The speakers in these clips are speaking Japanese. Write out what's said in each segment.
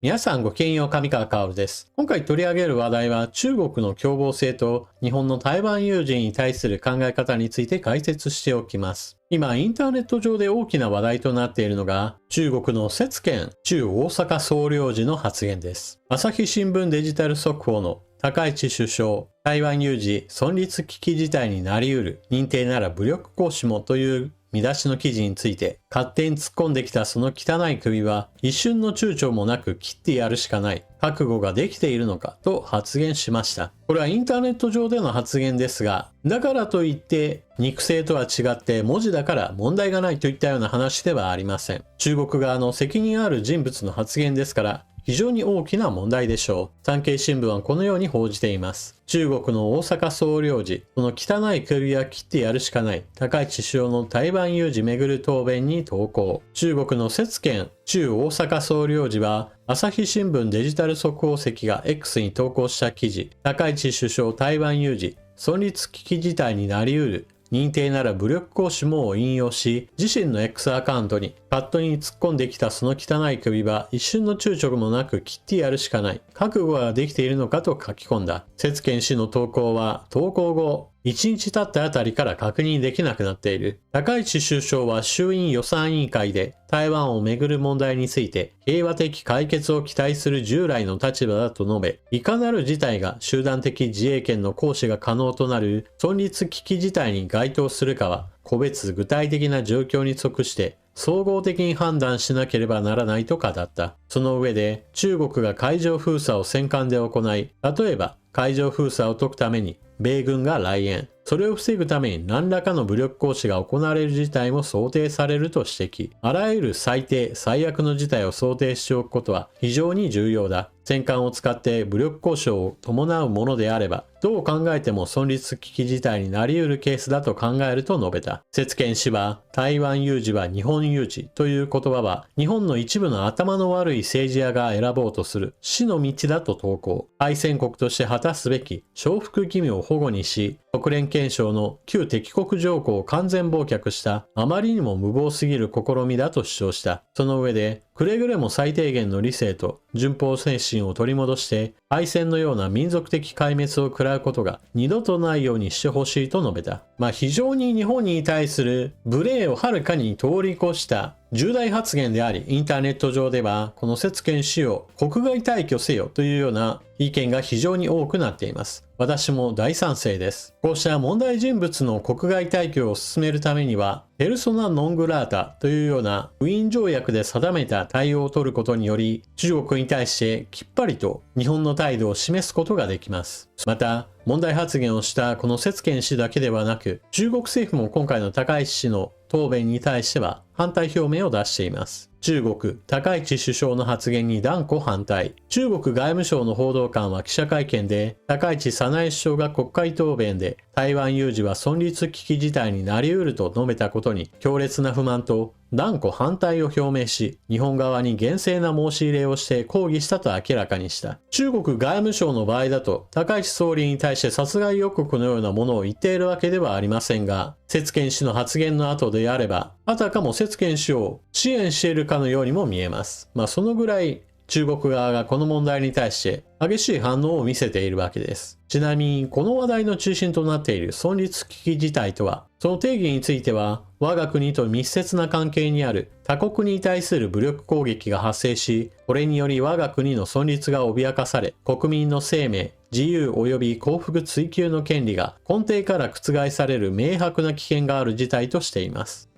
皆さんごきげんよう、上川薫です。今回取り上げる話題は中国の凶暴性と日本の台湾有事に対する考え方について解説しておきます。今、インターネット上で大きな話題となっているのが中国の節賢駐大阪総領事の発言です。朝日新聞デジタル速報の高市首相、台湾有事存立危機事態になり得る、認定なら武力行使もという見出しの記事について、勝手に突っ込んできたその汚い首は一瞬の躊躇もなく切ってやるしかない、覚悟ができているのかと発言しました。これはインターネット上での発言ですが、だからといって肉声とは違って文字だから問題がないといったような話ではありません。中国側の責任ある人物の発言ですから、非常に大きな問題でしょう。産経新聞はこのように報じています。中国の大阪総領事、その汚い首は切ってやるしかない、高市首相の台湾有事めぐる答弁に投稿。中国の節賢駐大阪総領事は、朝日新聞デジタル速報席が X に投稿した記事、高市首相台湾有事、存立危機事態になり得る、認定なら武力行使もを引用し、自身の X アカウントにパッドに突っ込んできたその汚い首は一瞬の躊躇もなく切ってやるしかない、覚悟ができているのかと書き込んだ。節賢氏の投稿は投稿後1日経ったあたりから確認できなくなっている。高市首相は衆院予算委員会で台湾をめぐる問題について平和的解決を期待する従来の立場だと述べ、いかなる事態が集団的自衛権の行使が可能となる存立危機事態に該当するかは個別具体的な状況に即して総合的に判断しなければならないと語った。その上で中国が海上封鎖を戦艦で行い、例えば海上封鎖を解くために米軍が来園、それを防ぐために何らかの武力行使が行われる事態も想定されると指摘。あらゆる最低最悪の事態を想定しておくことは非常に重要だ。戦艦を使って武力交渉を伴うものであれば、どう考えても存立危機事態になり得るケースだと考えると述べた。節賢氏は、台湾有事は日本有事という言葉は、日本の一部の頭の悪い政治家が選ぼうとする死の道だと投稿。敗戦国として果たすべき承服義務を保護にし、国連憲章の旧敵国条項を完全忘却したあまりにも無謀すぎる試みだと主張した。その上で、くれぐれも最低限の理性と順法精神を取り戻して敗戦のような民族的壊滅を食らうことが二度とないようにしてほしいと述べた。非常に日本に対する無礼をはるかに通り越した重大発言であり、インターネット上ではこの節賢氏を国外退去せよというような意見が非常に多くなっています。私も大賛成です。こうした問題人物の国外退去を進めるためには、ペルソナ・ノン・グラータというようなウィーン条約で定めた対応を取ることにより、中国に対してきっぱりと日本の態度を示すことができます。また、問題発言をしたこの節賢氏だけではなく、中国政府も今回の高市氏の答弁に対しては反対表明を出しています。中国、高市首相の発言に断固反対。中国外務省の報道官は記者会見で、高市早苗首相が国会答弁で、台湾有事は存立危機事態になり得ると述べたことに強烈な不満と断固反対を表明し、日本側に厳正な申し入れをして抗議したと明らかにした。中国外務省の場合だと、高市総理に対して殺害予告のようなものを言っているわけではありませんが、節賢氏の発言の後であれば、あたかも節賢氏を支援しているかのようにも見えます。そのぐらい中国側がこの問題に対して激しい反応を見せているわけです。ちなみにこの話題の中心となっている存立危機事態とは、その定義については我が国と密接な関係にある他国に対する武力攻撃が発生し、これにより我が国の存立が脅かされ、国民の生命、自由及び幸福追求の権利が根底から覆される明白な危険がある事態としています。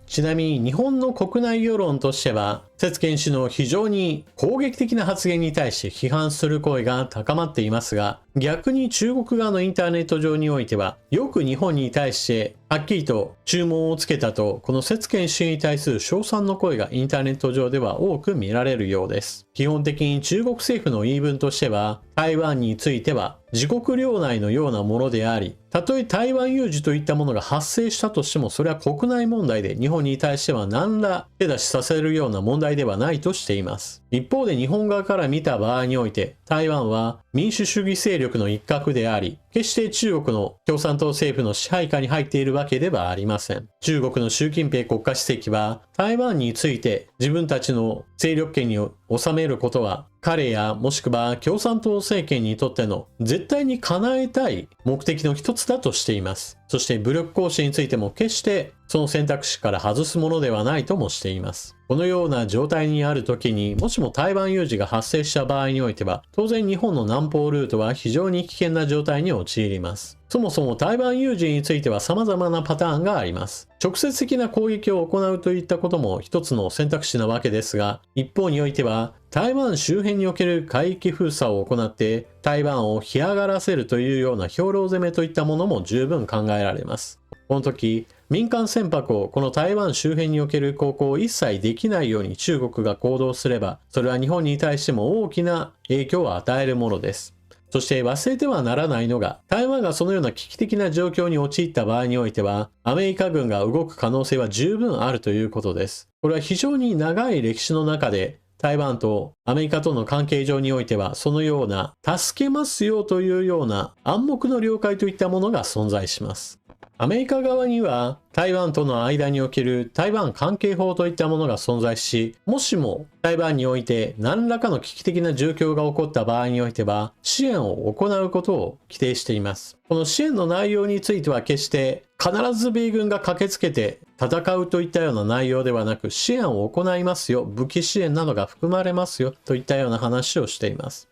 ちなみに日本の国内世論としては、節賢氏の非常に攻撃的な発言に対して批判する声が高まっていますが、逆に中国側のインターネット上においては、よく日本に対してはっきりと注文をつけたと、この節賢氏に対する称賛の声がインターネット上では多く見られるようです。基本的に中国政府の言い分としては、台湾については自国領内のようなものであり、たとえ台湾有事といったものが発生したとしても、それは国内問題で日本に対しては何ら手出しさせるような問題ではないとしています。一方で日本側から見た場合において、台湾は民主主義勢力の一角であり、決して中国の共産党政府の支配下に入っているわけではありません。中国の習近平国家主席は台湾について自分たちの勢力圏に収めることは彼やもしくは共産党政権にとっての絶対に叶えたい目的の一つだとしています。そして武力行使についても決してその選択肢から外すものではないともしています。このような状態にある時にもしも台湾有事が発生した場合においては当然日本の南方ルートは非常に危険な状態に陥ります。そもそも台湾有事については様々なパターンがあります。直接的な攻撃を行うといったことも一つの選択肢なわけですが、一方においては台湾周辺における海域封鎖を行って台湾を干上がらせるというような兵糧攻めといったものも十分考えられます。この時、民間船舶をこの台湾周辺における航行を一切できないように中国が行動すれば、それは日本に対しても大きな影響を与えるものです。そして忘れてはならないのが、台湾がそのような危機的な状況に陥った場合においては、アメリカ軍が動く可能性は十分あるということです。これは非常に長い歴史の中で、台湾とアメリカとの関係上においては、そのような助けますよというような暗黙の了解といったものが存在します。アメリカ側には台湾との間における台湾関係法といったものが存在し、もしも台湾において何らかの危機的な状況が起こった場合においては支援を行うことを規定しています。この支援の内容については決して必ず米軍が駆けつけて戦うといったような内容ではなく、支援を行いますよ、武器支援などが含まれますよといったような話をしています。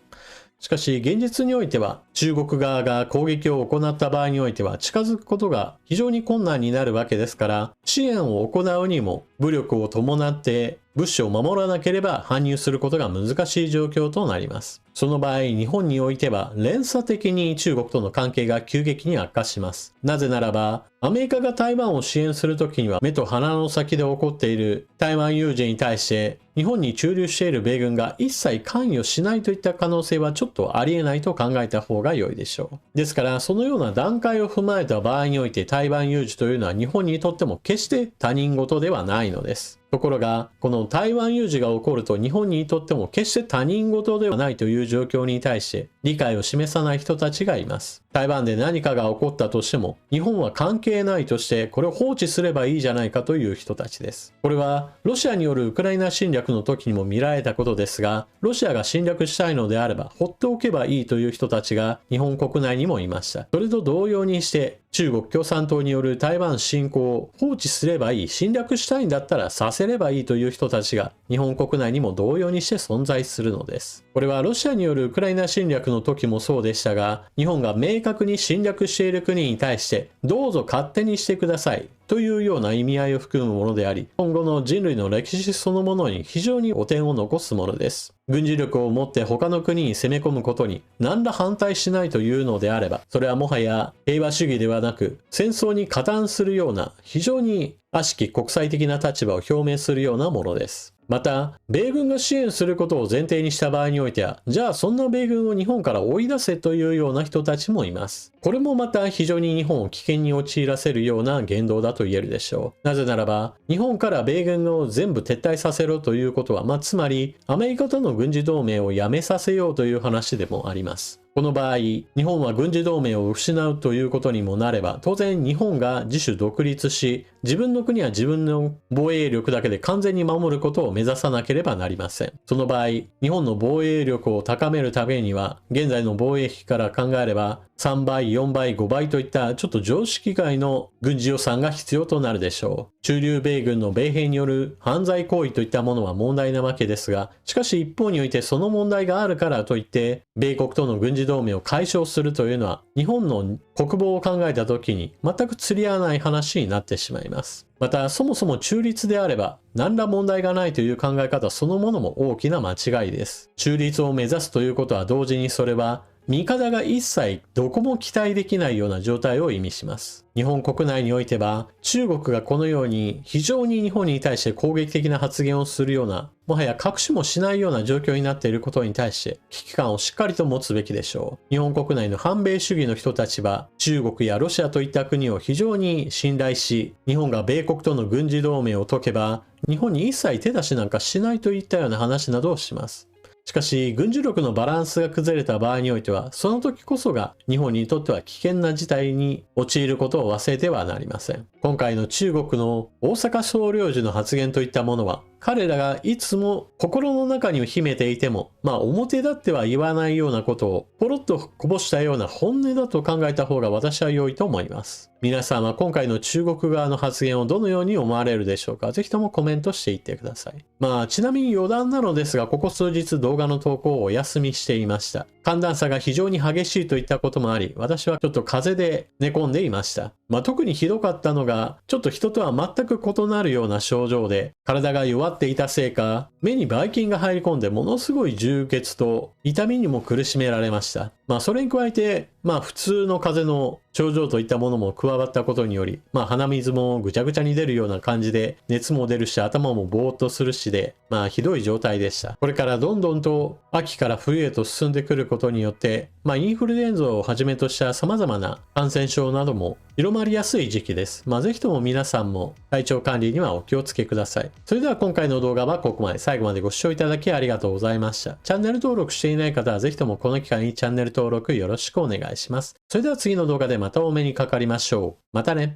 しかし現実においては中国側が攻撃を行った場合においては近づくことが非常に困難になるわけですから、支援を行うにも武力を伴って物資を守らなければ搬入することが難しい状況となります。その場合、日本においては連鎖的に中国との関係が急激に悪化します。なぜならば、アメリカが台湾を支援するときには目と鼻の先で起こっている台湾有事に対して日本に駐留している米軍が一切関与しないといった可能性はちょっとありえないと考えた方が良いでしょう。ですから、そのような段階を踏まえた場合において台湾有事というのは日本にとっても決して他人事ではないのです。ところが、この台湾有事が起こると日本にとっても決して他人事ではないという状況に対して理解を示さない人たちがいます。台湾で何かが起こったとしても日本は関係ないとしてこれを放置すればいいじゃないかという人たちです。これはロシアによるウクライナ侵略の時にも見られたことですが、ロシアが侵略したいのであれば放っておけばいいという人たちが日本国内にもいました。それと同様にして中国共産党による台湾侵攻を放置すればいい、侵略したいんだったらさせればいいという人たちが日本国内にも同様にして存在するのです。これはロシアによるウクライナ侵略の時もそうでしたが、日本が明確に侵略している国に対してどうぞ勝手にしてくださいというような意味合いを含むものであり、今後の人類の歴史そのものに非常に汚点を残すものです。軍事力を持って他の国に攻め込むことに何ら反対しないというのであれば、それはもはや平和主義ではなく戦争に加担するような非常に悪しき国際的な立場を表明するようなものです。また、米軍が支援することを前提にした場合においては、じゃあそんな米軍を日本から追い出せというような人たちもいます。これもまた非常に日本を危険に陥らせるような言動だと言えるでしょう。なぜならば、日本から米軍を全部撤退させろということは、つまりアメリカとの軍事同盟をやめさせようという話でもあります。この場合、日本は軍事同盟を失うということにもなれば、当然日本が自主独立し、自分の国は自分の防衛力だけで完全に守ることを目指さなければなりません。その場合、日本の防衛力を高めるためには、現在の防衛費から考えれば、3倍、4倍、5倍といったちょっと常識外の軍事予算が必要となるでしょう。駐留米軍の米兵による犯罪行為といったものは問題なわけですが、しかし一方においてその問題があるからといって、米国との軍事同盟を解消するというのは、日本の国防を考えた時に全く釣り合わない話になってしまいます。また、そもそも中立であれば、何ら問題がないという考え方そのものも大きな間違いです。中立を目指すということは同時にそれは、味方が一切どこも期待できないような状態を意味します。日本国内においては中国がこのように非常に日本に対して攻撃的な発言をするような、もはや隠しもしないような状況になっていることに対して危機感をしっかりと持つべきでしょう。日本国内の反米主義の人たちは中国やロシアといった国を非常に信頼し、日本が米国との軍事同盟を解けば日本に一切手出しなんかしないといったような話などをします。しかし、軍事力のバランスが崩れた場合においては、その時こそが日本にとっては危険な事態に陥ることを忘れてはなりません。今回の中国の大阪総領事の発言といったものは、彼らがいつも心の中に秘めていても、表立っては言わないようなことをポロッとこぼしたような本音だと考えた方が私は良いと思います。皆さんは今回の中国側の発言をどのように思われるでしょうか？ぜひともコメントしていってください。ちなみに余談なのですが、ここ数日動画の投稿をお休みしていました。寒暖差が非常に激しいといったこともあり、私はちょっと風邪で寝込んでいました。特にひどかったのが、ちょっと人とは全く異なるような症状で、体が弱っていたせいか、目にばい菌が入り込んでものすごい充血と痛みにも苦しめられました。それに加えて、普通の風邪の症状といったものも加わったことにより、鼻水もぐちゃぐちゃに出るような感じで、熱も出るし、頭もぼーっとするしで、ひどい状態でした。これからどんどんと秋から冬へと進んでくることによって、インフルエンザをはじめとした様々な感染症なども広まりやすい時期です。ぜひとも皆さんも体調管理にはお気をつけください。それでは今回の動画はここまで。最後までご視聴いただきありがとうございました。チャンネル登録していない方はぜひともこの機会にチャンネル登録よろしくお願いします。それでは次の動画でまたお目にかかりましょう。またね。